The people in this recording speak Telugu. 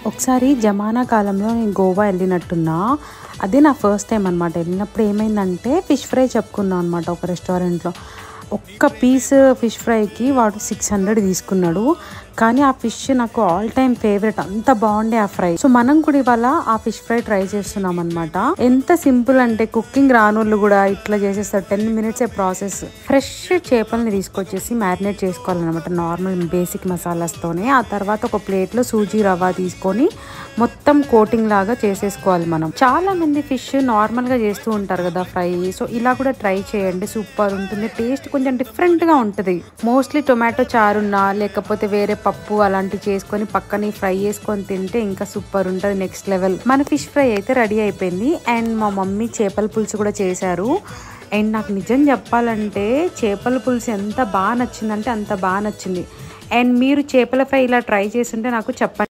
ఒకసారి జమానా కాలంలో నేను గోవా వెళ్ళినట్టున్నా. అదే నా ఫస్ట్ టైం అనమాట. వెళ్ళినప్పుడు ఏమైందంటే ఫిష్ ఫ్రై చెప్పుకున్నాం అనమాట ఒక రెస్టారెంట్లో. ఒక్క పీస్ ఫిష్ ఫ్రైకి వాడు 600 తీసుకున్నాడు. కానీ ఆ ఫిష్ నాకు ఆల్ టైమ్ ఫేవరెట్, అంత బాగుండే ఆ ఫ్రై. సో మనం కూడా ఇవాళ ఆ ఫిష్ ఫ్రై ట్రై చేస్తున్నాం అనమాట. ఎంత సింపుల్ అంటే కుకింగ్ రానోళ్ళు కూడా ఇట్లా చేసేస్తారు. 10 minutes ప్రాసెస్. ఫ్రెష్ చేపల్ని తీసుకొచ్చేసి మ్యారినేట్ చేసుకోవాలన్నమాట నార్మల్ బేసిక్ మసాలాస్తోనే. ఆ తర్వాత ఒక ప్లేట్లో సూజీ రవ్వ తీసుకొని మొత్తం కోటింగ్ లాగా చేసేసుకోవాలి మనం. చాలా మంది ఫిష్ నార్మల్ గా చేస్తూ ఉంటారు కదా ఫ్రై. సో ఇలా కూడా ట్రై చేయండి, సూపర్ ఉంటుంది. టేస్ట్ కొంచెం డిఫరెంట్ గా ఉంటుంది. మోస్ట్లీ టొమాటో చారున్నా లేకపోతే వేరే పప్పు అలాంటివి చేసుకొని పక్కన ఫ్రై చేసుకొని తింటే ఇంకా సూపర్ ఉంటుంది, నెక్స్ట్ లెవెల్. మన ఫిష్ ఫ్రై అయితే రెడీ అయిపోయింది. అండ్ మా మమ్మీ చేపల పులుసు కూడా చేశారు. అండ్ నాకు నిజం చెప్పాలంటే చేపల పులుసు ఎంత బాగా నచ్చిందంటే అంత బాగా నచ్చింది. అండ్ మీరు చేపల ఫ్రై ఇలా ట్రై చేస్తుంటే నాకు చెప్పండి.